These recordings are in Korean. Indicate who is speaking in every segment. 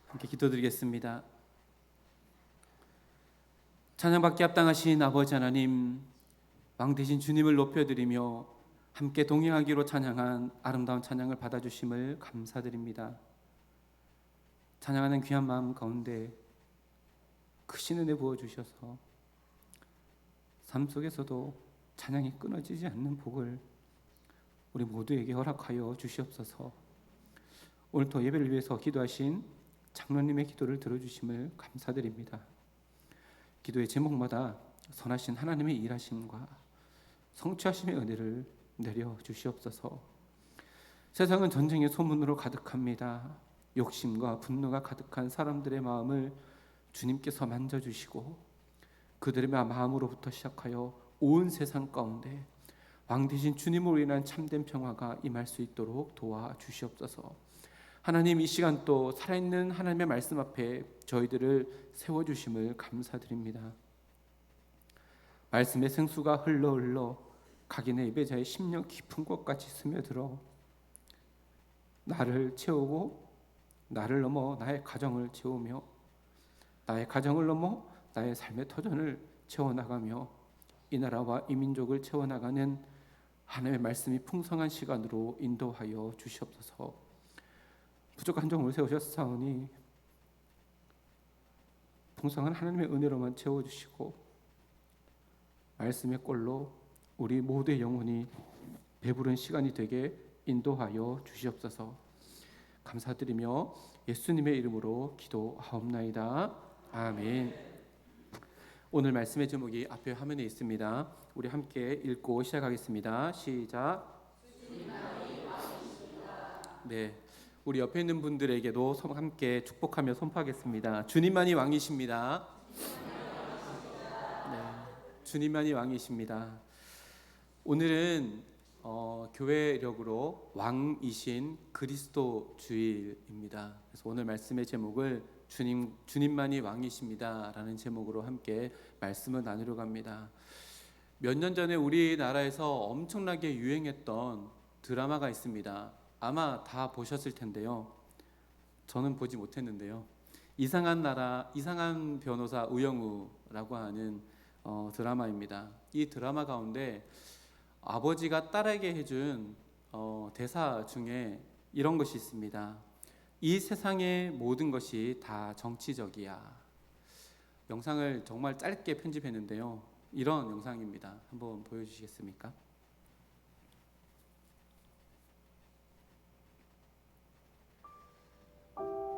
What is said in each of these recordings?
Speaker 1: 함께 기도드리겠습니다. 찬양받기 합당하신 아버지 하나님, 왕 되신 주님을 높여드리며 함께 동행하기로 찬양한 아름다운 찬양을 받아주심을 감사드립니다. 찬양하는 귀한 마음 가운데 크신 은혜 부어주셔서 삶 속에서도 찬양이 끊어지지 않는 복을 우리 모두에게 허락하여 주시옵소서. 오늘도 예배를 위해서 기도하신 장로님의 기도를 들어주심을 감사드립니다. 기도의 제목마다 선하신 하나님의 일하심과 성취하심의 은혜를 내려 주시옵소서. 세상은 전쟁의 소문으로 가득합니다. 욕심과 분노가 가득한 사람들의 마음을 주님께서 만져주시고 그들의 마음으로부터 시작하여 온 세상 가운데 왕 되신 주님으로 인한 참된 평화가 임할 수 있도록 도와주시옵소서. 하나님, 이 시간 또 살아있는 하나님의 말씀 앞에 저희들을 세워주심을 감사드립니다. 말씀의 생수가 흘러 각인의 예배자의 심령 깊은 곳까지 스며들어 나를 채우고 나를 넘어 나의 가정을 채우며 나의 가정을 넘어 나의 삶의 터전을 채워나가며 이 나라와 이 민족을 채워나가는 하나님의 말씀이 풍성한 시간으로 인도하여 주시옵소서. 부족한 종을 세우셨사오니 풍성한 하나님의 은혜로만 채워주시고 말씀의 꼴로 우리 모두의 영혼이 배부른 시간이 되게 인도하여 주시옵소서. 감사드리며 예수님의 이름으로 기도하옵나이다. 아멘. 오늘 말씀의 제목이 앞에 화면에 있습니다. 우리 함께 읽고 시작하겠습니다. 시작. 네, 우리 옆에 있는 분들에게도 함께 축복하며 선포하겠습니다. 주님만이 왕이십니다. 네, 주님만이 왕이십니다. 오늘은 교회력으로 왕이신 그리스도 주일입니다. 그래서 오늘 말씀의 제목을 주님만이 왕이십니다 라는 제목으로 함께 말씀을 나누려고 합니다. 몇 년 전에 우리나라에서 엄청나게 유행했던 드라마가 있습니다. 아마 다 보셨을 텐데요. 저는 보지 못했는데요. 이상한 변호사 우영우라고 하는 드라마입니다. 이 드라마 가운데 아버지가 딸에게 해준 대사 중에 이런 것이 있습니다. 이 세상의 모든 것이 다 정치적이야. 영상을 정말 짧게 편집했는데요. 이런 영상입니다. 한번 보여주시겠습니까?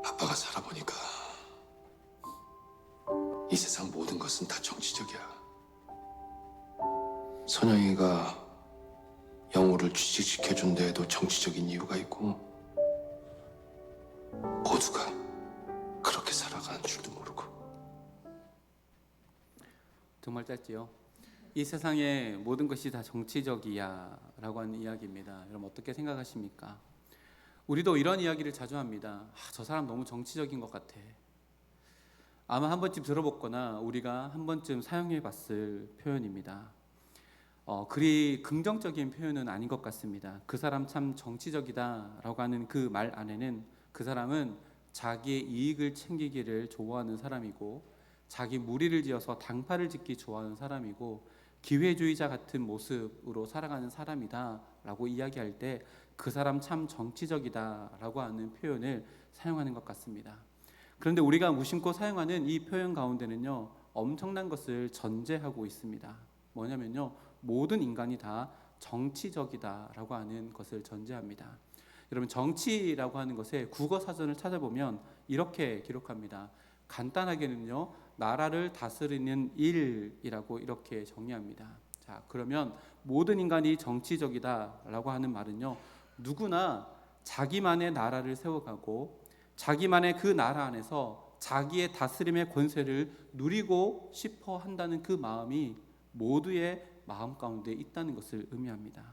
Speaker 2: 아빠가 살아보니까 이 세상 모든 것은 다 정치적이야. 선영이가 영호를 취직시켜준 데에도 정치적인 이유가 있고 모두가 그렇게 살아가는 줄도 모르고.
Speaker 1: 정말 짧지요. 이 세상의 모든 것이 다 정치적이야 라고 하는 이야기입니다. 여러분 어떻게 생각하십니까? 우리도 이런 이야기를 자주 합니다. 저 사람 너무 정치적인 것 같아. 아마 한 번쯤 들어봤거나 우리가 한 번쯤 사용해 봤을 표현입니다. 그리 긍정적인 표현은 아닌 것 같습니다. 그 사람 참 정치적이다 라고 하는 그 말 안에는 그 사람은 자기의 이익을 챙기기를 좋아하는 사람이고 자기 무리를 지어서 당파를 짓기 좋아하는 사람이고 기회주의자 같은 모습으로 살아가는 사람이다 라고 이야기할 때 그 사람 참 정치적이다 라고 하는 표현을 사용하는 것 같습니다. 그런데 우리가 무심코 사용하는 이 표현 가운데는요, 엄청난 것을 전제하고 있습니다. 뭐냐면요, 모든 인간이 다 정치적이다 라고 하는 것을 전제합니다. 여러분, 정치라고 하는 것의 국어사전을 찾아보면 이렇게 기록합니다. 간단하게는요, 나라를 다스리는 일이라고 이렇게 정의합니다. 자, 그러면 모든 인간이 정치적이다 라고 하는 말은요, 누구나 자기만의 나라를 세워가고 자기만의 그 나라 안에서 자기의 다스림의 권세를 누리고 싶어 한다는 그 마음이 모두의 마음 가운데 있다는 것을 의미합니다.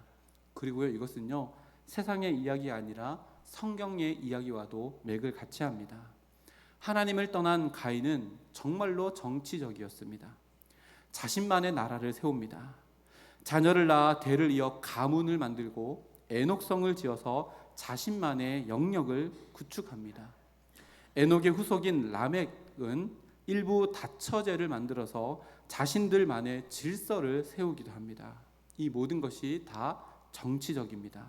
Speaker 1: 그리고요, 이것은요, 세상의 이야기가 아니라 성경의 이야기와도 맥을 같이 합니다. 하나님을 떠난 가인은 정말로 정치적이었습니다. 자신만의 나라를 세웁니다. 자녀를 낳아 대를 이어 가문을 만들고 애녹성을 지어서 자신만의 영역을 구축합니다. 에녹의 후손인 라멕은 일부 다처제를 만들어서 자신들만의 질서를 세우기도 합니다. 이 모든 것이 다 정치적입니다.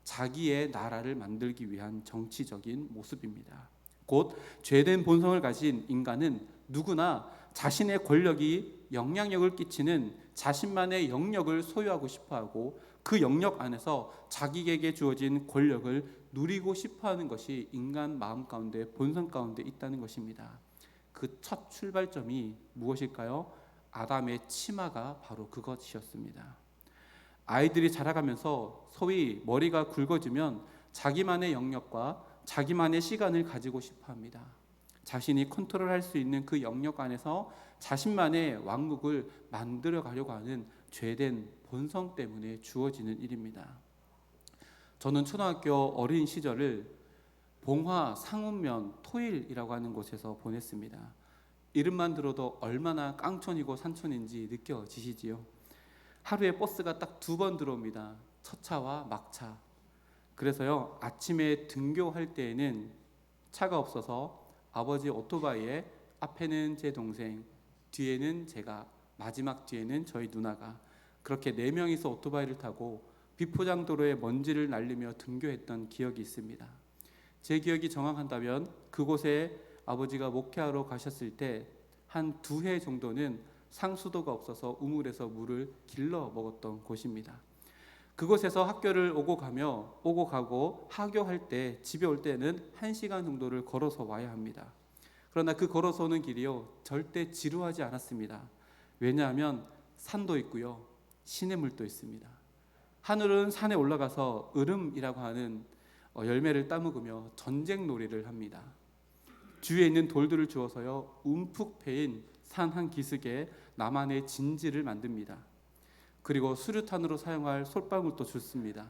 Speaker 1: 자기의 나라를 만들기 위한 정치적인 모습입니다. 곧 죄된 본성을 가진 인간은 누구나 자신의 권력이 영향력을 끼치는 자신만의 영역을 소유하고 싶어하고 그 영역 안에서 자기에게 주어진 권력을 누리고 싶어하는 것이 인간 마음 가운데 본성 가운데 있다는 것입니다. 그 첫 출발점이 무엇일까요? 아담의 치마가 바로 그것이었습니다. 아이들이 자라가면서 소위 머리가 굵어지면 자기만의 영역과 자기만의 시간을 가지고 싶어합니다. 자신이 컨트롤할 수 있는 그 영역 안에서 자신만의 왕국을 만들어 가려고 하는 죄된 본성 때문에 주어지는 일입니다. 저는 초등학교 어린 시절을 봉화 상운면 토일이라고 하는 곳에서 보냈습니다. 이름만 들어도 얼마나 깡촌이고 산촌인지 느껴지시지요? 하루에 버스가 딱 2번 들어옵니다. 첫차와 막차. 그래서요, 아침에 등교할 때에는 차가 없어서 아버지 오토바이에 앞에는 제 동생, 뒤에는 제가, 마지막 뒤에는 저희 누나가 그렇게 4명이서 오토바이를 타고 비포장도로에 먼지를 날리며 등교했던 기억이 있습니다. 제 기억이 정확한다면 그곳에 아버지가 목회하러 가셨을 때 한 2해 정도는 상수도가 없어서 우물에서 물을 길러 먹었던 곳입니다. 그곳에서 학교를 오고 가고 하교할 때 집에 올 때는 1시간 정도를 걸어서 와야 합니다. 그러나 그 걸어서 오는 길이요, 절대 지루하지 않았습니다. 왜냐하면 산도 있고요, 시냇물도 있습니다. 하늘은 산에 올라가서 으름이라고 하는 열매를 따먹으며 전쟁 놀이를 합니다. 주위에 있는 돌들을 주워서요, 움푹 패인 산 한 기슭에 나만의 진지를 만듭니다. 그리고 수류탄으로 사용할 솔방울도 줍습니다.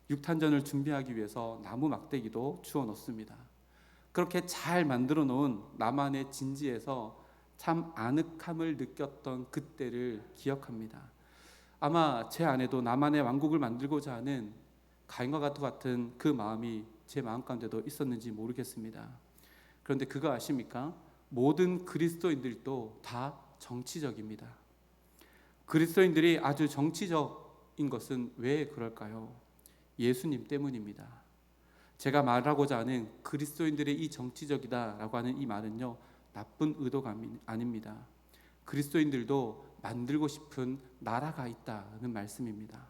Speaker 1: 육탄전을 준비하기 위해서 나무 막대기도 주워 놓습니다. 그렇게 잘 만들어 놓은 나만의 진지에서 참 아늑함을 느꼈던 그때를 기억합니다. 아마 제 안에도 나만의 왕국을 만들고자 하는 가인과 같은 그 마음이 제 마음 가운데도 있었는지 모르겠습니다. 그런데 그거 아십니까? 모든 그리스도인들도 다 정치적입니다. 그리스도인들이 아주 정치적인 것은 왜 그럴까요? 예수님 때문입니다. 제가 말하고자 하는 그리스도인들의 이 정치적이다라고 하는 이 말은요, 나쁜 의도가 아닙니다. 그리스도인들도 만들고 싶은 나라가 있다는 말씀입니다.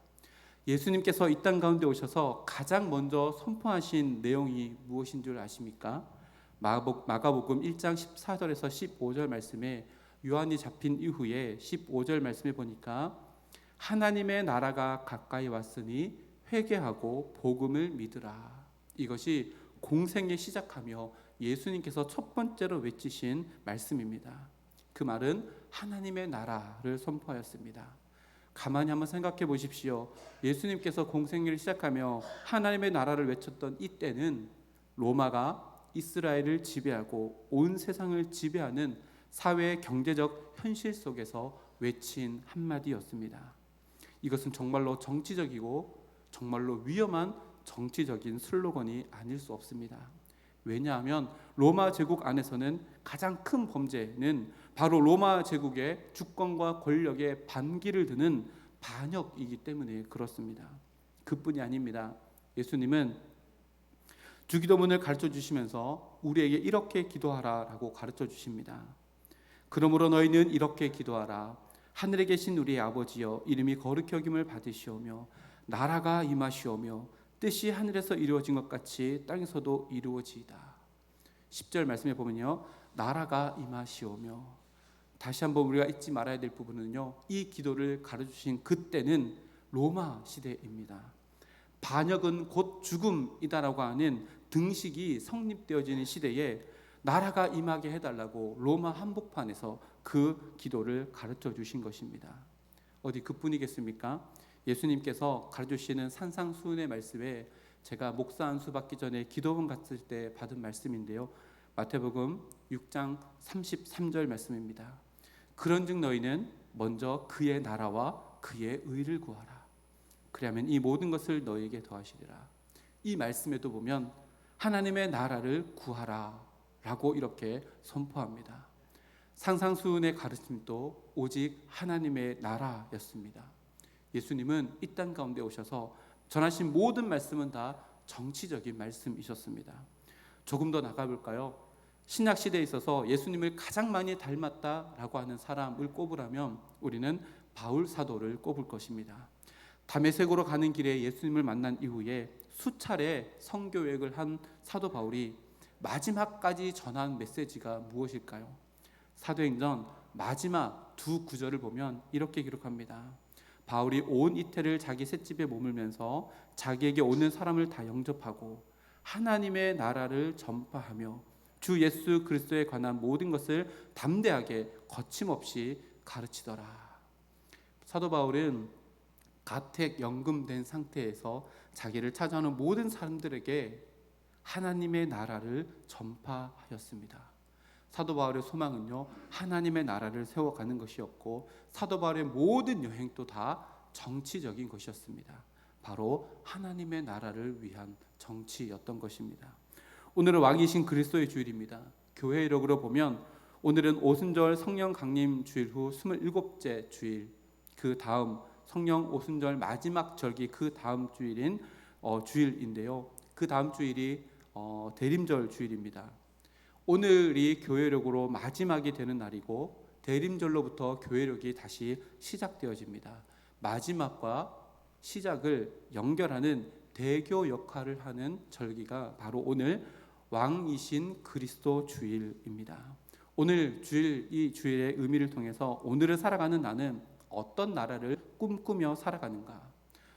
Speaker 1: 예수님께서 이 땅 가운데 오셔서 가장 먼저 선포하신 내용이 무엇인 줄 아십니까? 마가복음 1장 14절에서 15절 말씀에 요한이 잡힌 이후에 15절 말씀에 보니까 하나님의 나라가 가까이 왔으니 회개하고 복음을 믿으라. 이것이 공생의 시작하며 예수님께서 첫 번째로 외치신 말씀입니다. 그 말은 하나님의 나라를 선포하였습니다. 가만히 한번 생각해 보십시오. 예수님께서 공생애를 시작하며 하나님의 나라를 외쳤던 이때는 로마가 이스라엘을 지배하고 온 세상을 지배하는 사회 경제적 현실 속에서 외친 한마디였습니다. 이것은 정말로 정치적이고 정말로 위험한 정치적인 슬로건이 아닐 수 없습니다. 왜냐하면 로마 제국 안에서는 가장 큰 범죄는 바로 로마 제국의 주권과 권력에 반기를 드는 반역이기 때문에 그렇습니다. 그뿐이 아닙니다. 예수님은 주기도문을 가르쳐 주시면서 우리에게 이렇게 기도하라라고 가르쳐 주십니다. 그러므로 너희는 이렇게 기도하라. 하늘에 계신 우리의 아버지여, 이름이 거룩히 여김을 받으시오며 나라가 임하시오며 뜻이 하늘에서 이루어진 것 같이 땅에서도 이루어지이다. 10절 말씀에 보면요, 나라가 임하시오며, 다시 한번 우리가 잊지 말아야 될 부분은요, 이 기도를 가르쳐주신 그때는 로마 시대입니다. 반역은 곧 죽음이다라고 하는 등식이 성립되어지는 시대에 나라가 임하게 해달라고 로마 한복판에서 그 기도를 가르쳐 주신 것입니다. 어디 그뿐이겠습니까? 예수님께서 가르쳐 주시는 산상수훈의 말씀에 제가 목사 안수 받기 전에 기도원 갔을 때 받은 말씀인데요, 마태복음 6장 33절 말씀입니다. 그런즉 너희는 먼저 그의 나라와 그의 의를 구하라. 그리하면 이 모든 것을 너희에게 더하시리라. 이 말씀에도 보면 하나님의 나라를 구하라 라고 이렇게 선포합니다. 산상수훈의 가르침도 오직 하나님의 나라였습니다. 예수님은 이 땅 가운데 오셔서 전하신 모든 말씀은 다 정치적인 말씀이셨습니다. 조금 더 나가볼까요? 신약 시대에 있어서 예수님을 가장 많이 닮았다라고 하는 사람을 꼽으라면 우리는 바울 사도를 꼽을 것입니다. 다메섹으로 가는 길에 예수님을 만난 이후에 수차례 성교역을 한 사도 바울이 마지막까지 전한 메시지가 무엇일까요? 사도행전 마지막 두 구절을 보면 이렇게 기록합니다. 바울이 온 이태를 자기 셋집에 머물면서 자기에게 오는 사람을 다 영접하고 하나님의 나라를 전파하며 주 예수 그리스도에 관한 모든 것을 담대하게 거침없이 가르치더라. 사도 바울은 가택 연금된 상태에서 자기를 찾아오는 모든 사람들에게 하나님의 나라를 전파하였습니다. 사도 바울의 소망은요, 하나님의 나라를 세워가는 것이었고 사도 바울의 모든 여행도 다 정치적인 것이었습니다. 바로 하나님의 나라를 위한 정치였던 것입니다. 오늘은 왕이신 그리스도의 주일입니다. 교회 이력으로 보면 오늘은 오순절 성령 강림 주일 후 27째 주일, 그 다음 성령 오순절 마지막 절기 그 다음 주일인 주일인데요. 그 다음 주일이 대림절 주일입니다. 오늘이 교회력으로 마지막이 되는 날이고 대림절로부터 교회력이 다시 시작되어집니다. 마지막과 시작을 연결하는 대교 역할을 하는 절기가 바로 오늘 왕이신 그리스도 주일입니다. 오늘 주일, 이 주일의 의미를 통해서 오늘을 살아가는 나는 어떤 나라를 꿈꾸며 살아가는가,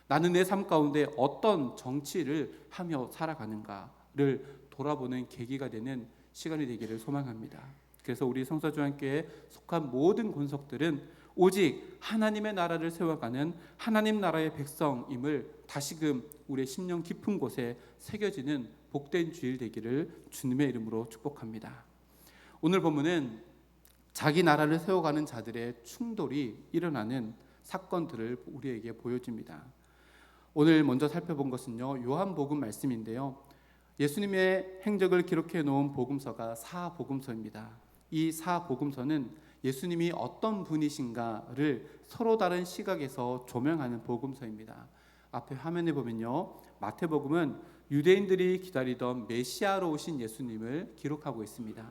Speaker 1: 나는 내 삶 가운데 어떤 정치를 하며 살아가는가를 돌아보는 계기가 되는 시간이 되기를 소망합니다. 그래서 우리 성서주안교회에 속한 모든 권속들은 오직 하나님의 나라를 세워가는 하나님 나라의 백성임을 다시금 우리의 심령 깊은 곳에 새겨지는 복된 주일 되기를 주님의 이름으로 축복합니다. 오늘 본문은 자기 나라를 세워가는 자들의 충돌이 일어나는 사건들을 우리에게 보여줍니다. 오늘 먼저 살펴본 것은요, 요한복음 말씀인데요. 예수님의 행적을 기록해 놓은 복음서가 사복음서입니다. 이 사복음서는 예수님이 어떤 분이신가를 서로 다른 시각에서 조명하는 복음서입니다. 앞에 화면에 보면요, 마태복음은 유대인들이 기다리던 메시아로 오신 예수님을 기록하고 있습니다.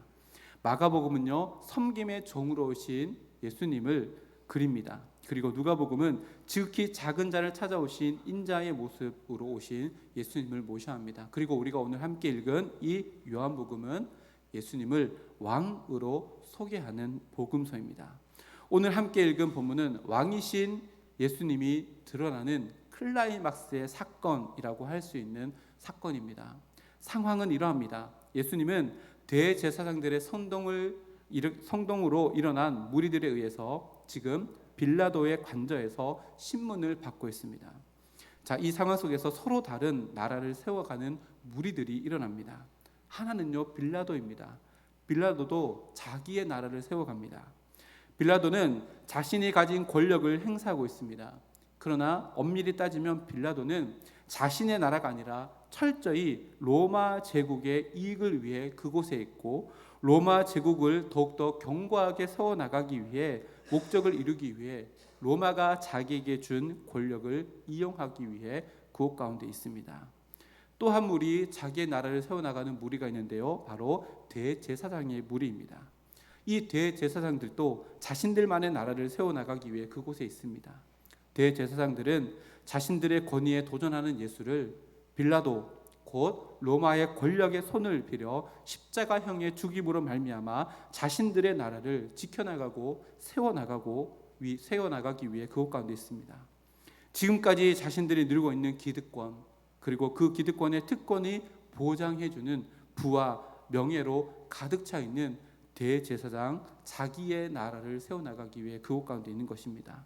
Speaker 1: 마가복음은요, 섬김의 종으로 오신 예수님을 그립니다. 그리고 누가복음은 지극히 작은 자를 찾아오신 인자의 모습으로 오신 예수님을 모셔합니다. 그리고 우리가 오늘 함께 읽은 이 요한복음은 예수님을 왕으로 소개하는 복음서입니다. 오늘 함께 읽은 본문은 왕이신 예수님이 드러나는 클라이막스의 사건이라고 할 수 있는 사건입니다. 상황은 이러합니다. 예수님은 대제사장들의 선동으로 일어난 무리들에 의해서 지금 빌라도의 관저에서 신문을 받고 있습니다. 자, 이 상황 속에서 서로 다른 나라를 세워가는 무리들이 일어납니다. 하나는요, 빌라도입니다. 빌라도도 자기의 나라를 세워갑니다. 빌라도는 자신이 가진 권력을 행사하고 있습니다. 그러나 엄밀히 따지면 빌라도는 자신의 나라가 아니라 철저히 로마 제국의 이익을 위해 그곳에 있고 로마 제국을 더욱더 견고하게 세워나가기 위해 목적을 이루기 위해 로마가 자기에게 준 권력을 이용하기 위해 그곳 가운데 있습니다. 또 한 무리, 자기의 나라를 세워나가는 무리가 있는데요, 바로 대제사장의 무리입니다. 이 대제사장들도 자신들만의 나라를 세워나가기 위해 그곳에 있습니다. 대제사장들은 자신들의 권위에 도전하는 예수를 빌라도, 곧 로마의 권력의 손을 빌어 십자가형의 죽임으로 말미암아 자신들의 나라를 지켜나가고 세워나가기 위해 그곳 가운데 있습니다. 지금까지 자신들이 누리고 있는 기득권, 그리고 그 기득권의 특권이 보장해주는 부와 명예로 가득 차 있는 대제사장 자기의 나라를 세워나가기 위해 그곳 가운데 있는 것입니다.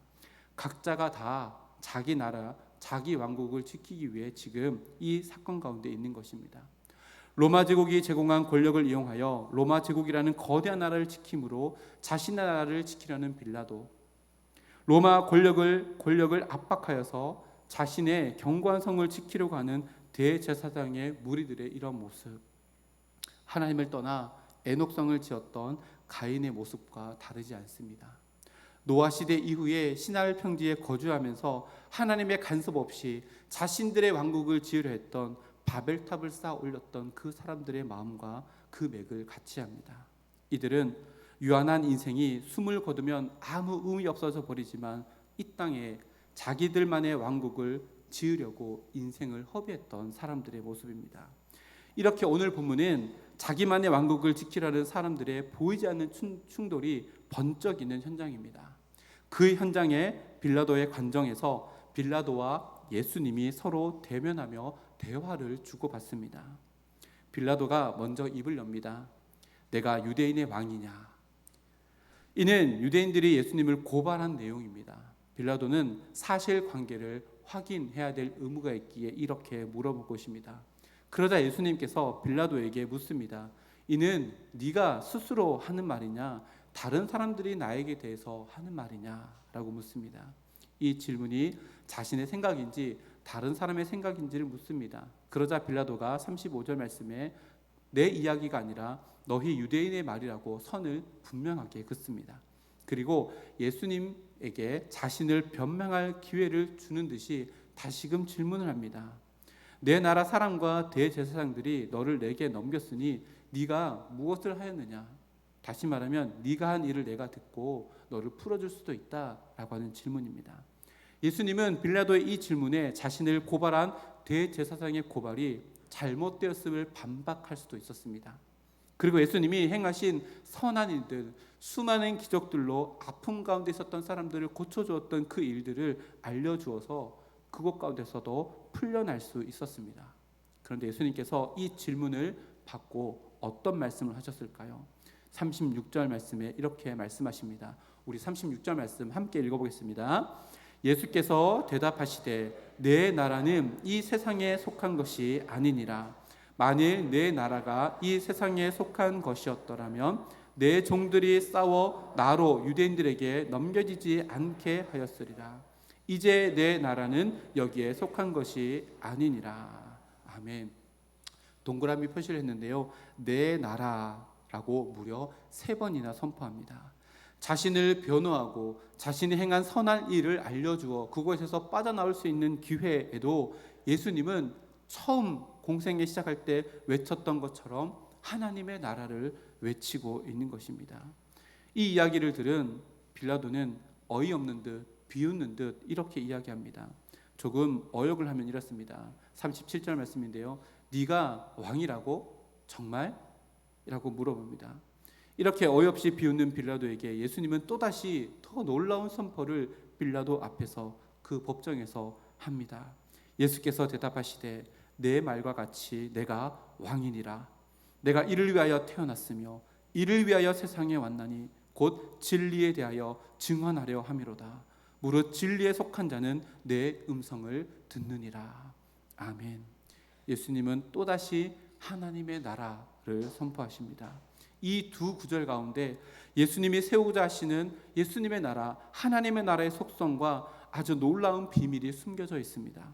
Speaker 1: 각자가 다 자기 나라, 자기 왕국을 지키기 위해 지금 이 사건 가운데 있는 것입니다. 로마 제국이 제공한 권력을 이용하여 로마 제국이라는 거대한 나라를 지킴으로 자신의 나라를 지키려는 빌라도, 로마 권력을 압박하여서 자신의 견고한 성을 지키려고 하는 대제사장의 무리들의 이런 모습, 하나님을 떠나 애녹성을 지었던 가인의 모습과 다르지 않습니다. 노아 시대 이후에 시날 평지에 거주하면서 하나님의 간섭 없이 자신들의 왕국을 지으려 했던 바벨탑을 쌓아 올렸던 그 사람들의 마음과 그 맥을 같이 합니다. 이들은 유한한 인생이 숨을 거두면 아무 의미 없어져 버리지만 이 땅에 자기들만의 왕국을 지으려고 인생을 허비했던 사람들의 모습입니다. 이렇게 오늘 본문은 자기만의 왕국을 지키려는 사람들의 보이지 않는 충돌이 번쩍이는 현장입니다. 그 현장에 빌라도의 관정에서 빌라도와 예수님이 서로 대면하며 대화를 주고받습니다. 빌라도가 먼저 입을 엽니다. 내가 유대인의 왕이냐? 이는 유대인들이 예수님을 고발한 내용입니다. 빌라도는 사실관계를 확인해야 될 의무가 있기에 이렇게 물어볼 것입니다. 그러자 예수님께서 빌라도에게 묻습니다. 이는 네가 스스로 하는 말이냐? 다른 사람들이 나에게 대해서 하는 말이냐? 라고 묻습니다. 이 질문이 자신의 생각인지 다른 사람의 생각인지를 묻습니다. 그러자 빌라도가 35절 말씀에 내 이야기가 아니라 너희 유대인의 말이라고 선을 분명하게 긋습니다. 그리고 예수님에게 자신을 변명할 기회를 주는 듯이 다시금 질문을 합니다. 내 나라 사람과 대제사장들이 너를 내게 넘겼으니 네가 무엇을 하였느냐? 다시 말하면 네가 한 일을 내가 듣고 너를 풀어줄 수도 있다라고 하는 질문입니다. 예수님은 빌라도의 이 질문에 자신을 고발한 대제사장의 고발이 잘못되었음을 반박할 수도 있었습니다. 그리고 예수님이 행하신 선한 일들, 수많은 기적들로 아픔 가운데 있었던 사람들을 고쳐주었던 그 일들을 알려주어서 그것 가운데서도 풀려날 수 있었습니다. 그런데 예수님께서 이 질문을 받고 어떤 말씀을 하셨을까요? 36절 말씀에 이렇게 말씀하십니다. 우리 36절 말씀 함께 읽어보겠습니다. 예수께서 대답하시되 내 나라는 이 세상에 속한 것이 아니니라. 만일 내 나라가 이 세상에 속한 것이었더라면 내 종들이 싸워 나로 유대인들에게 넘겨지지 않게 하였으리라. 이제 내 나라는 여기에 속한 것이 아니니라. 아멘. 동그라미 표시를 했는데요. 내 나라라고 무려 3번이나 선포합니다. 자신을 변호하고 자신이 행한 선한 일을 알려주어 그것에서 빠져나올 수 있는 기회에도 예수님은 처음 공생에 시작할 때 외쳤던 것처럼 하나님의 나라를 외치고 있는 것입니다. 이 이야기를 들은 빌라도는 어이없는 듯 비웃는 듯 이렇게 이야기합니다. 조금 어역을 하면 이렇습니다. 37절 말씀인데요. 네가 왕이라고? 정말? 라고 물어봅니다. 이렇게 어이없이 비웃는 빌라도에게 예수님은 또다시 더 놀라운 선포를 빌라도 앞에서 그 법정에서 합니다. 예수께서 대답하시되 내 말과 같이 내가 왕이니라. 내가 이를 위하여 태어났으며 이를 위하여 세상에 왔나니 곧 진리에 대하여 증언하려 함이로다. 무릇 진리에 속한 자는 내 음성을 듣느니라. 아멘. 예수님은 또다시 하나님의 나라를 선포하십니다. 이 두 구절 가운데 예수님이 세우고자 하시는 예수님의 나라, 하나님의 나라의 속성과 아주 놀라운 비밀이 숨겨져 있습니다.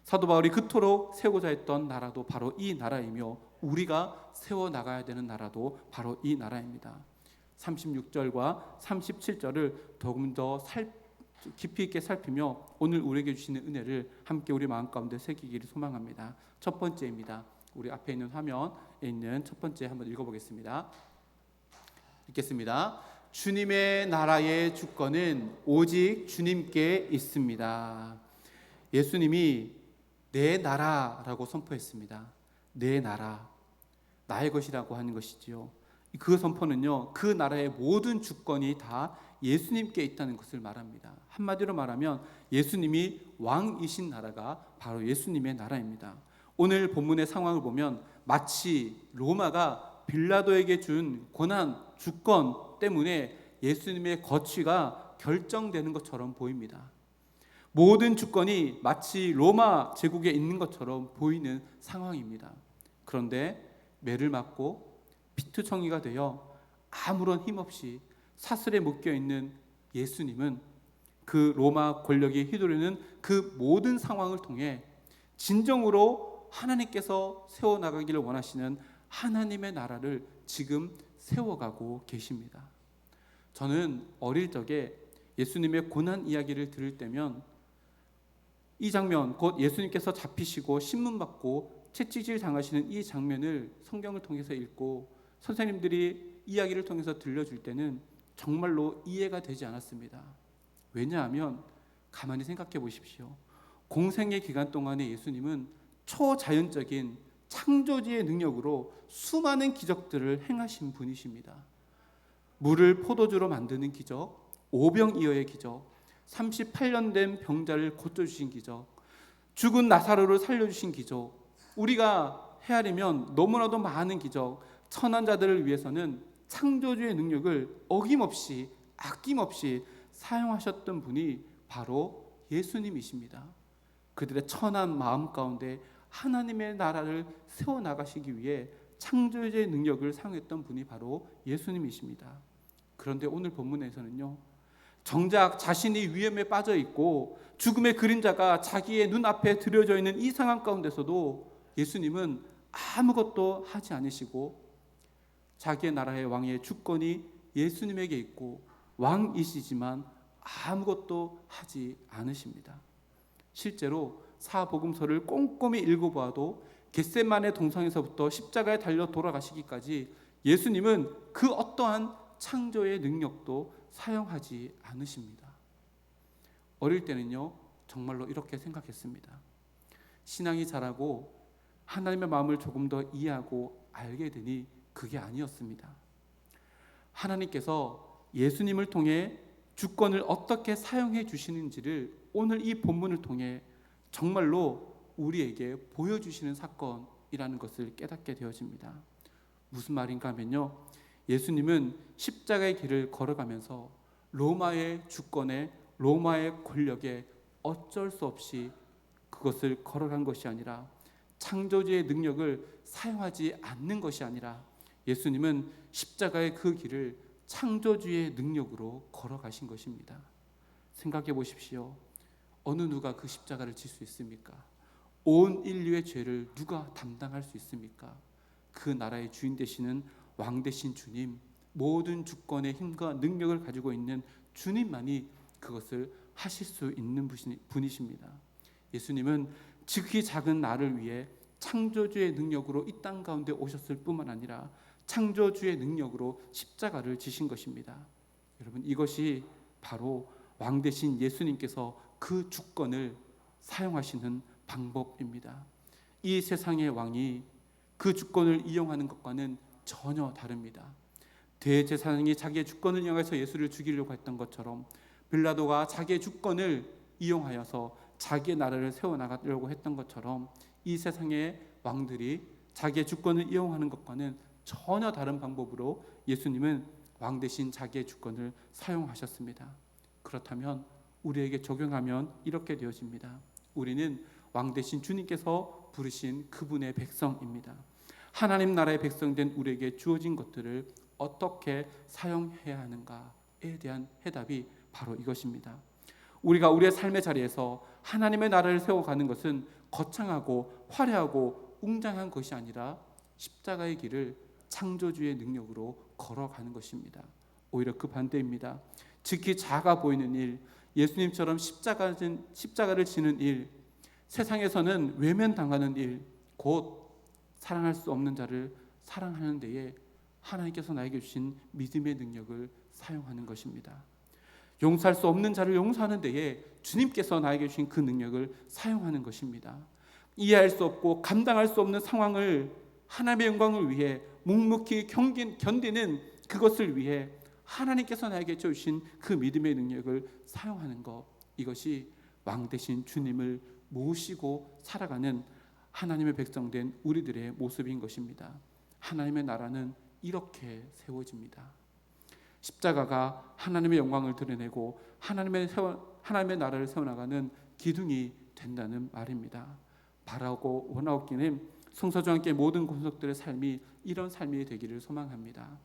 Speaker 1: 사도 바울이 그토록 세우고자 했던 나라도 바로 이 나라이며 우리가 세워나가야 되는 나라도 바로 이 나라입니다. 36절과 37절을 조금 더 깊이 있게 살피며 오늘 우리에게 주시는 은혜를 함께 우리 마음 가운데 새기기를 소망합니다. 첫 번째입니다. 우리 앞에 있는 화면에 있는 첫 번째 한번 읽어보겠습니다. 읽겠습니다. 주님의 나라의 주권은 오직 주님께 있습니다. 예수님이 내 나라라고 선포했습니다. 내 나라, 나의 것이라고 하는 것이지요. 그 선포는요, 그 나라의 모든 주권이 다 예수님께 있다는 것을 말합니다. 한마디로 말하면 예수님이 왕이신 나라가 바로 예수님의 나라입니다. 오늘 본문의 상황을 보면 마치 로마가 빌라도에게 준 권한, 주권 때문에 예수님의 거취가 결정되는 것처럼 보입니다. 모든 주권이 마치 로마 제국에 있는 것처럼 보이는 상황입니다. 그런데 매를 맞고 피투성이가 되어 아무런 힘없이 사슬에 묶여있는 예수님은 그 로마 권력이 휘두르는 그 모든 상황을 통해 진정으로 하나님께서 세워나가기를 원하시는 하나님의 나라를 지금 세워가고 계십니다. 저는 어릴 적에 예수님의 고난 이야기를 들을 때면 이 장면, 곧 예수님께서 잡히시고 신문받고 채찍질 당하시는 이 장면을 성경을 통해서 읽고 선생님들이 이야기를 통해서 들려줄 때는 정말로 이해가 되지 않았습니다. 왜냐하면 가만히 생각해 보십시오. 공생의 기간 동안에 예수님은 초자연적인 창조주의 능력으로 수많은 기적들을 행하신 분이십니다. 물을 포도주로 만드는 기적, 오병이어의 기적, 38년 된 병자를 고쳐주신 기적, 죽은 나사로를 살려주신 기적, 우리가 헤아리면 너무나도 많은 기적, 천한 자들을 위해서는 창조주의 능력을 어김없이 아낌없이 사용하셨던 분이 바로 예수님이십니다. 그들의 천한 마음 가운데 하나님의 나라를 세워나가시기 위해 창조주의 능력을 사용했던 분이 바로 예수님이십니다. 그런데 오늘 본문에서는요, 정작 자신이 위험에 빠져 있고 죽음의 그림자가 자기의 눈앞에 들여져 있는 이 상황 가운데서도 예수님은 아무것도 하지 않으시고 자기의 나라의 왕의 주권이 예수님에게 있고 왕이시지만 아무것도 하지 않으십니다. 실제로 사복음서를 꼼꼼히 읽어보아도 겟세마네 동상에서부터 십자가에 달려 돌아가시기까지 예수님은 그 어떠한 창조의 능력도 사용하지 않으십니다. 어릴 때는요, 정말로 이렇게 생각했습니다. 신앙이 자라고 하나님의 마음을 조금 더 이해하고 알게 되니 그게 아니었습니다. 하나님께서 예수님을 통해 주권을 어떻게 사용해 주시는지를 오늘 이 본문을 통해 정말로 우리에게 보여주시는 사건이라는 것을 깨닫게 되어집니다. 무슨 말인가 하면요, 예수님은 십자가의 길을 걸어가면서 로마의 주권에, 로마의 권력에 어쩔 수 없이 그것을 걸어간 것이 아니라, 창조주의 능력을 사용하지 않는 것이 아니라 예수님은 십자가의 그 길을 창조주의 능력으로 걸어가신 것입니다. 생각해 보십시오. 어느 누가 그 십자가를 질 수 있습니까? 온 인류의 죄를 누가 담당할 수 있습니까? 그 나라의 주인 되시는 왕 되신 주님, 모든 주권의 힘과 능력을 가지고 있는 주님만이 그것을 하실 수 있는 분이십니다. 예수님은 지극히 작은 나를 위해 창조주의 능력으로 이 땅 가운데 오셨을 뿐만 아니라 창조주의 능력으로 십자가를 지신 것입니다. 여러분, 이것이 바로 왕 되신 예수님께서 그 주권을 사용하시는 방법입니다. 이 세상의 왕이 그 주권을 이용하는 것과는 전혀 다릅니다. 대제사장이 자기의 주권을 이용해서 예수를 죽이려고 했던 것처럼 빌라도가 자기의 주권을 이용하여서 자기의 나라를 세워나가려고 했던 것처럼 이 세상의 왕들이 자기의 주권을 이용하는 것과는 전혀 다른 방법으로 예수님은 왕 대신 자기의 주권을 사용하셨습니다. 그렇다면 우리에게 적용하면 이렇게 되어집니다. 우리는 왕 대신 주님께서 부르신 그분의 백성입니다. 하나님 나라의 백성된 우리에게 주어진 것들을 어떻게 사용해야 하는가에 대한 해답이 바로 이것입니다. 우리가 우리의 삶의 자리에서 하나님의 나라를 세워가는 것은 거창하고 화려하고 웅장한 것이 아니라 십자가의 길을 창조주의 능력으로 걸어가는 것입니다. 오히려 그 반대입니다. 지극히 작아 보이는 일, 예수님처럼 십자가를 지는 일, 세상에서는 외면당하는 일, 곧 사랑할 수 없는 자를 사랑하는 데에 하나님께서 나에게 주신 믿음의 능력을 사용하는 것입니다. 용서할 수 없는 자를 용서하는 데에 주님께서 나에게 주신 그 능력을 사용하는 것입니다. 이해할 수 없고 감당할 수 없는 상황을 하나님의 영광을 위해 묵묵히 견디는 그것을 위해 하나님께서 나에게 주신 그 믿음의 능력을 사용하는 것, 이것이 왕 대신 주님을 모시고 살아가는 하나님의 백성된 우리들의 모습인 것입니다. 하나님의 나라는 이렇게 세워집니다. 십자가가 하나님의 영광을 드러내고 하나님의 나라를 세워나가는 기둥이 된다는 말입니다. 바라고 원하옵기는 성서주와 함께 모든 권속들의 삶이 이런 삶이 되기를 소망합니다.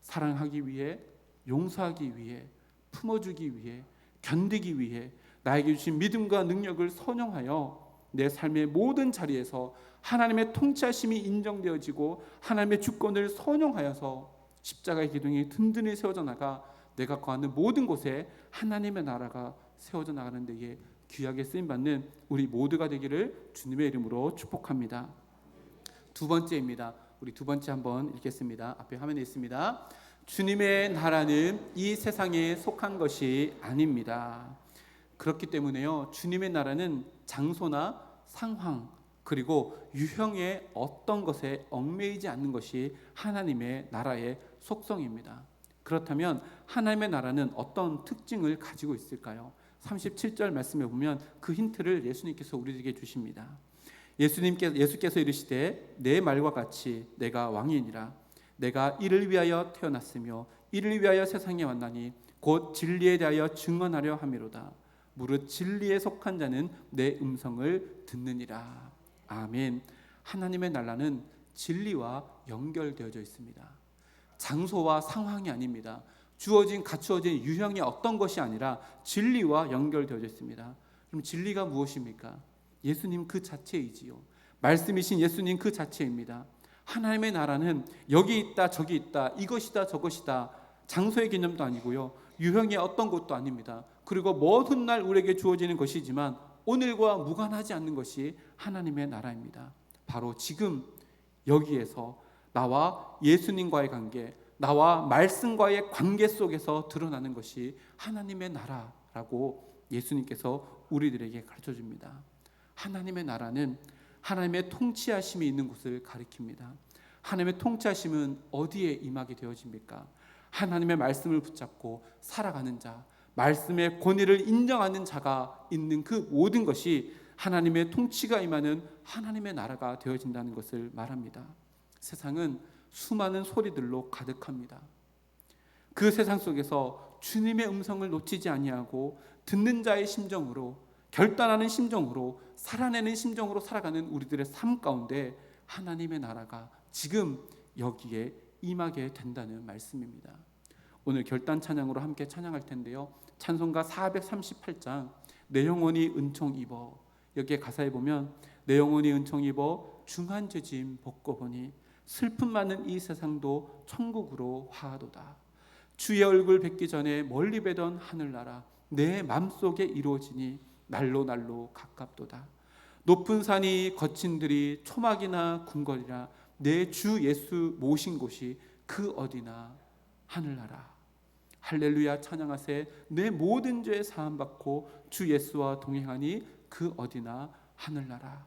Speaker 1: 사랑하기 위해, 용서하기 위해, 품어주기 위해, 견디기 위해 나에게 주신 믿음과 능력을 선용하여 내 삶의 모든 자리에서 하나님의 통치하심이 인정되어지고 하나님의 주권을 선용하여서 십자가의 기둥이 든든히 세워져 나가 내가 거하는 모든 곳에 하나님의 나라가 세워져 나가는 데에 귀하게 쓰임받는 우리 모두가 되기를 주님의 이름으로 축복합니다. 두 번째입니다. 우리 두 번째 한번 읽겠습니다. 앞에 화면에 있습니다. 주님의 나라는 이 세상에 속한 것이 아닙니다. 그렇기 때문에요, 주님의 나라는 장소나 상황 그리고 유형의 어떤 것에 얽매이지 않는 것이 하나님의 나라의 속성입니다. 그렇다면 하나님의 나라는 어떤 특징을 가지고 있을까요? 37절 말씀에 보면 그 힌트를 예수님께서 우리에게 주십니다. 예수께서 이르시되 내 말과 같이 내가 왕이니라. 내가 이를 위하여 태어났으며 이를 위하여 세상에 왔나니 곧 진리에 대하여 증언하려 함이로다. 무릇 진리에 속한 자는 내 음성을 듣느니라. 아멘. 하나님의 나라는 진리와 연결되어져 있습니다. 장소와 상황이 아닙니다. 갖추어진 유형의 어떤 것이 아니라 진리와 연결되어져 있습니다. 그럼 진리가 무엇입니까? 예수님 그 자체이지요. 말씀이신 예수님 그 자체입니다. 하나님의 나라는 여기 있다 저기 있다 이것이다 저것이다 장소의 개념도 아니고요, 유형의 어떤 것도 아닙니다. 그리고 먼 훗날 우리에게 주어지는 것이지만 오늘과 무관하지 않는 것이 하나님의 나라입니다. 바로 지금 여기에서 나와 예수님과의 관계, 나와 말씀과의 관계 속에서 드러나는 것이 하나님의 나라라고 예수님께서 우리들에게 가르쳐줍니다. 하나님의 나라는 하나님의 통치하심이 있는 곳을 가리킵니다. 하나님의 통치하심은 어디에 임하게 되어집니까? 하나님의 말씀을 붙잡고 살아가는 자, 말씀의 권위를 인정하는 자가 있는 그 모든 것이 하나님의 통치가 임하는 하나님의 나라가 되어진다는 것을 말합니다. 세상은 수많은 소리들로 가득합니다. 그 세상 속에서 주님의 음성을 놓치지 아니하고 듣는 자의 심정으로, 결단하는 심정으로, 살아내는 심정으로 살아가는 우리들의 삶 가운데 하나님의 나라가 지금 여기에 임하게 된다는 말씀입니다. 오늘 결단 찬양으로 함께 찬양할 텐데요, 찬송가 438장 내 영혼이 은총 입어, 여기에 가사에 보면 내 영혼이 은총 입어 중한 죄짐 벗고 보니 슬픔 많은 이 세상도 천국으로 화하도다. 주의 얼굴 뵙기 전에 멀리 뵈던 하늘나라 내 맘속에 이루어지니 날로 날로 가깝도다. 높은 산이 거친 들이 초막이나 궁궐이라 내 주 예수 모신 곳이 그 어디나 하늘나라. 할렐루야 찬양하세. 내 모든 죄 사함 받고 주 예수와 동행하니 그 어디나 하늘나라.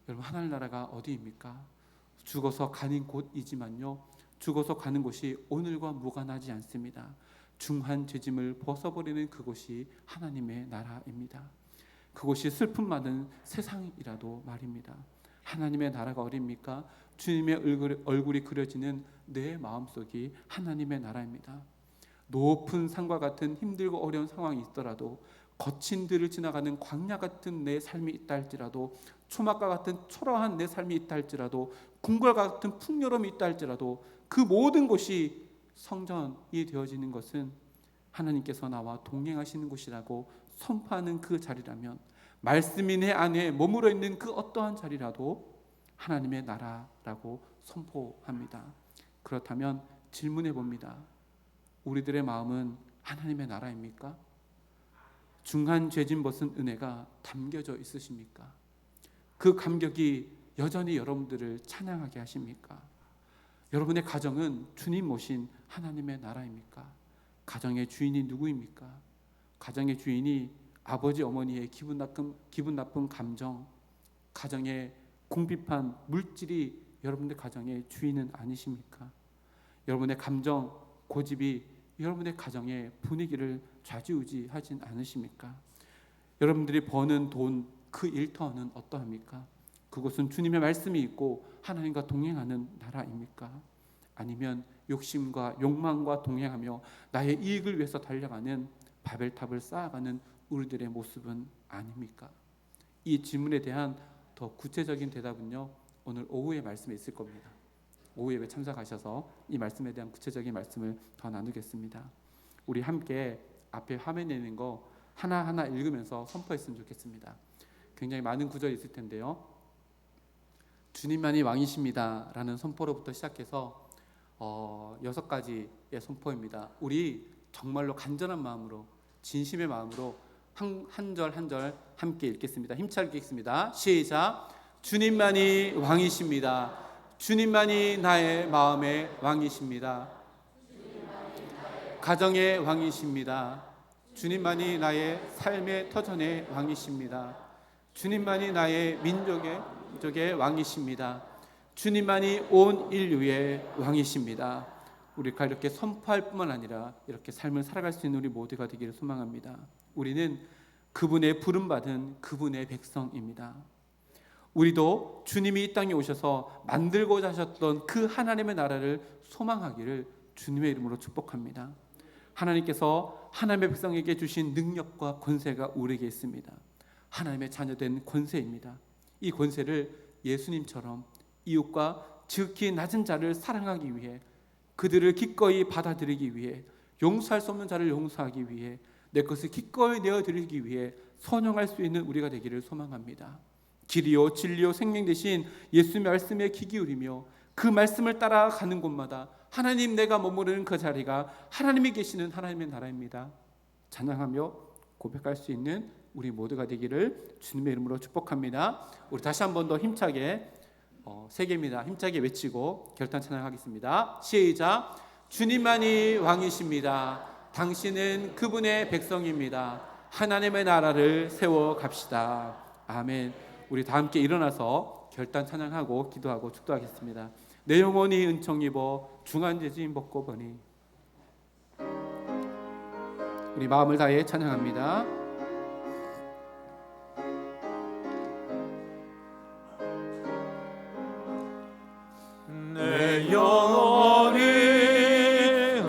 Speaker 1: 여러분, 하늘나라가 어디입니까? 죽어서 가는 곳이지만요, 죽어서 가는 곳이 오늘과 무관하지 않습니다. 중한 죄짐을 벗어버리는 그곳이 하나님의 나라입니다. 그곳이 슬픔 많은 세상이라도 말입니다. 하나님의 나라가 어디입니까? 주님의 얼굴이 그려지는 내 마음속이 하나님의 나라입니다. 높은 산과 같은 힘들고 어려운 상황이 있더라도, 거친 들을 지나가는 광야 같은 내 삶이 있다 할지라도, 초막과 같은 초라한 내 삶이 있다 할지라도, 궁궐과 같은 풍요로움이 있다 할지라도, 그 모든 곳이 성전이 되어지는 것은 하나님께서 나와 동행하시는 곳이라고 선포하는 그 자리라면, 말씀이 내 안에 머물러 있는 그 어떠한 자리라도 하나님의 나라라고 선포합니다. 그렇다면 질문해 봅니다. 우리들의 마음은 하나님의 나라입니까? 중한 죄짐 벗은 은혜가 담겨져 있으십니까? 그 감격이 여전히 여러분들을 찬양하게 하십니까? 여러분의 가정은 주님 모신 하나님의 나라입니까? 가정의 주인이 누구입니까? 가정의 주인이 아버지 어머니의 기분 나쁜 감정, 가정의 궁핍한 물질이 여러분의 가정의 주인은 아니십니까? 여러분의 감정, 고집이 여러분의 가정의 분위기를 좌지우지하진 않으십니까? 여러분들이 버는 돈, 그 일터는 어떠합니까? 그곳은 주님의 말씀이 있고 하나님과 동행하는 나라입니까? 아니면 욕심과 욕망과 동행하며 나의 이익을 위해서 달려가는 바벨탑을 쌓아가는 우리들의 모습은 아닙니까? 이 질문에 대한 더 구체적인 대답은요, 오늘 오후에 말씀에 있을 겁니다. 오후 예배 참석하셔서 이 말씀에 대한 구체적인 말씀을 더 나누겠습니다. 우리 함께 앞에 화면에 있는 거 하나하나 읽으면서 선포했으면 좋겠습니다. 굉장히 많은 구절이 있을 텐데요, 주님만이 왕이십니다 라는 선포로부터 시작해서 6가지의 선포입니다. 우리 정말로 간절한 마음으로, 진심의 마음으로 한 절 한 절 함께 읽겠습니다. 힘차게 읽겠습니다. 시작. 주님만이 왕이십니다. 주님만이 나의 마음의 왕이십니다. 가정의 왕이십니다. 주님만이 나의 삶의 터전의 왕이십니다. 주님만이 나의 민족의 왕이십니다. 주님만이 온 인류의 왕이십니다. 우리가 이렇게 선포할 뿐만 아니라 이렇게 삶을 살아갈 수 있는 우리 모두가 되기를 소망합니다. 우리는 그분의 부름받은 그분의 백성입니다. 우리도 주님이 이 땅에 오셔서 만들고자 하셨던 그 하나님의 나라를 소망하기를 주님의 이름으로 축복합니다. 하나님께서 하나님의 백성에게 주신 능력과 권세가 우리에게 있습니다. 하나님의 자녀된 권세입니다. 이 권세를 예수님처럼 이웃과 지극히 낮은 자를 사랑하기 위해, 그들을 기꺼이 받아들이기 위해, 용서할 수 없는 자를 용서하기 위해, 내 것을 기꺼이 내어드리기 위해 선용할 수 있는 우리가 되기를 소망합니다. 길이요 진리요 생명 되신 예수의 말씀에 귀 기울이며 그 말씀을 따라가는 곳마다 하나님, 내가 머무르는 그 자리가 하나님이 계시는 하나님의 나라입니다. 찬양하며 고백할 수 있는 우리 모두가 되기를 주님의 이름으로 축복합니다. 우리 다시 한 번 더 힘차게 세 개입니다. 힘차게 외치고 결단 찬양하겠습니다. 시작. 주님만이 왕이십니다. 당신은 그분의 백성입니다. 하나님의 나라를 세워 갑시다. 아멘. 우리 다 함께 일어나서 결단 찬양하고 기도하고 축도하겠습니다. 내 영혼이 은총 입어 중한 죄진 벗고 보니. 우리 마음을 다해 찬양합니다.
Speaker 3: 내 영혼이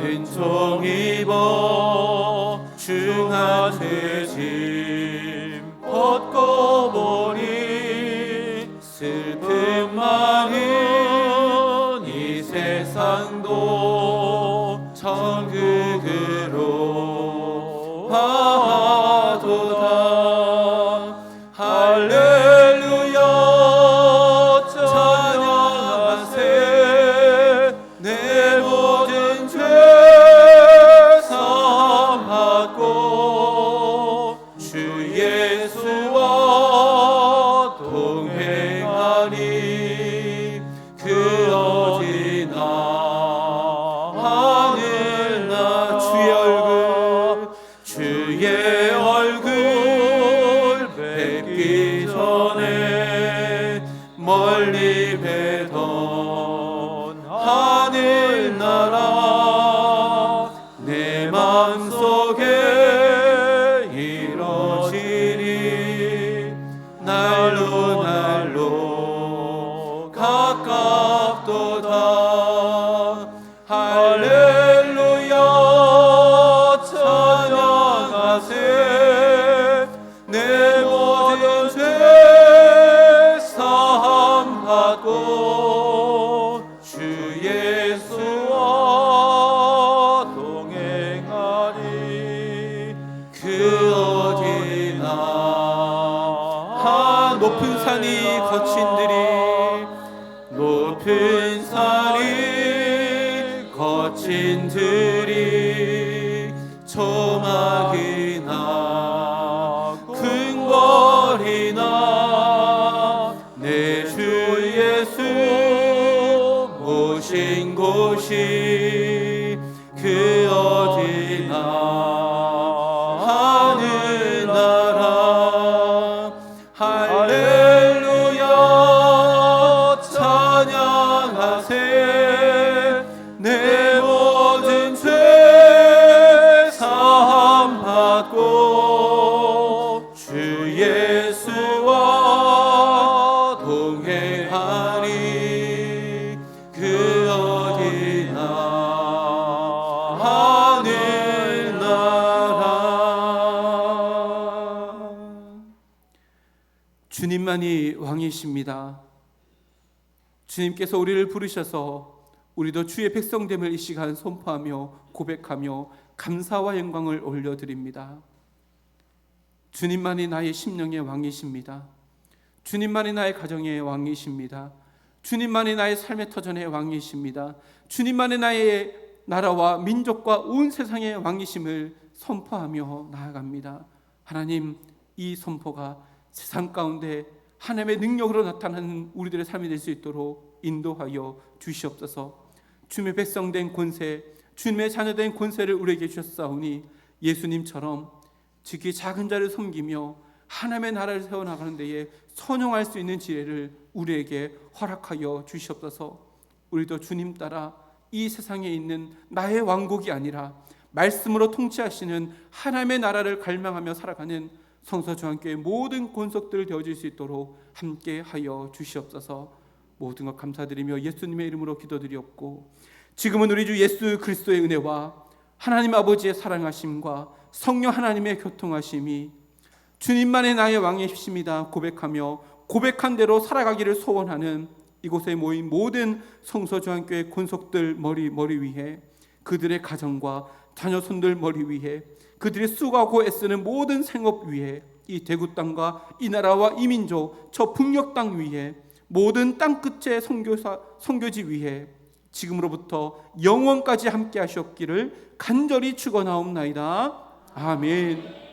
Speaker 3: 은총 입어 중한 죄짐 벗고 보니 슬픔 많은 이 세상도 천국으로 하도다. 할렐루야 찬양하세. 내 모든 죄 사함 받고 주 예수와 동행하니 그 어디나 하늘나 주의 얼굴 뵙기 전에 멀리 뵈던 하늘나라 내 마음속에 이뤄지니 날로 날로 가깝도다. 할렐루야 찬양하세. 내 모든 죄 사함 받고 주 예수와 동행하니 그 어디나 높은 산이 거친 들이 조막이나 궁궐이나 내 주 예수 모신 곳이 그 어디나 하늘나라. 할렐루야 찬양하세. 내 모든 죄 사함 받고 주 예수와 동행하니 그 어디나 하늘나라.
Speaker 1: 주님만이 왕이십니다. 주님께서 우리를 부르셔서 우리도 주의 백성됨을 이 시간 선포하며 고백하며 감사와 영광을 올려드립니다. 주님만이 나의 심령의 왕이십니다. 주님만이 나의 가정의 왕이십니다. 주님만이 나의 삶의 터전의 왕이십니다. 주님만이 나의 나라와 민족과 온 세상의 왕이심을 선포하며 나아갑니다. 하나님, 이 선포가 세상 가운데 하나님의 능력으로 나타나는 우리들의 삶이 될 수 있도록 인도하여 주시옵소서. 주님의 백성된 권세, 주님의 자녀된 권세를 우리에게 주셨사오니 예수님처럼 지극히 작은 자를 섬기며 하나님의 나라를 세워나가는 데에 선용할 수 있는 지혜를 우리에게 허락하여 주시옵소서. 우리도 주님 따라 이 세상에 있는 나의 왕국이 아니라 말씀으로 통치하시는 하나님의 나라를 갈망하며 살아가는 성서중앙교회 모든 권속들 되어질 수 있도록 함께하여 주시옵소서. 모든 것 감사드리며 예수님의 이름으로 기도드리옵고, 지금은 우리 주 예수 그리스도의 은혜와 하나님 아버지의 사랑하심과 성령 하나님의 교통하심이 주님만의 나의 왕이십니다 고백하며 고백한 대로 살아가기를 소원하는 이곳에 모인 모든 성서중앙교회 권속들 머리 위에, 그들의 가정과 자녀손들 머리 위에, 그들이 수고하고 애쓰는 모든 생업 위에, 이 대구 땅과 이 나라와 이 민족, 저 북녘 땅 위에, 모든 땅끝의 선교지 위에 지금으로부터 영원까지 함께 하시옵기를 간절히 축원하옵나이다. 아멘.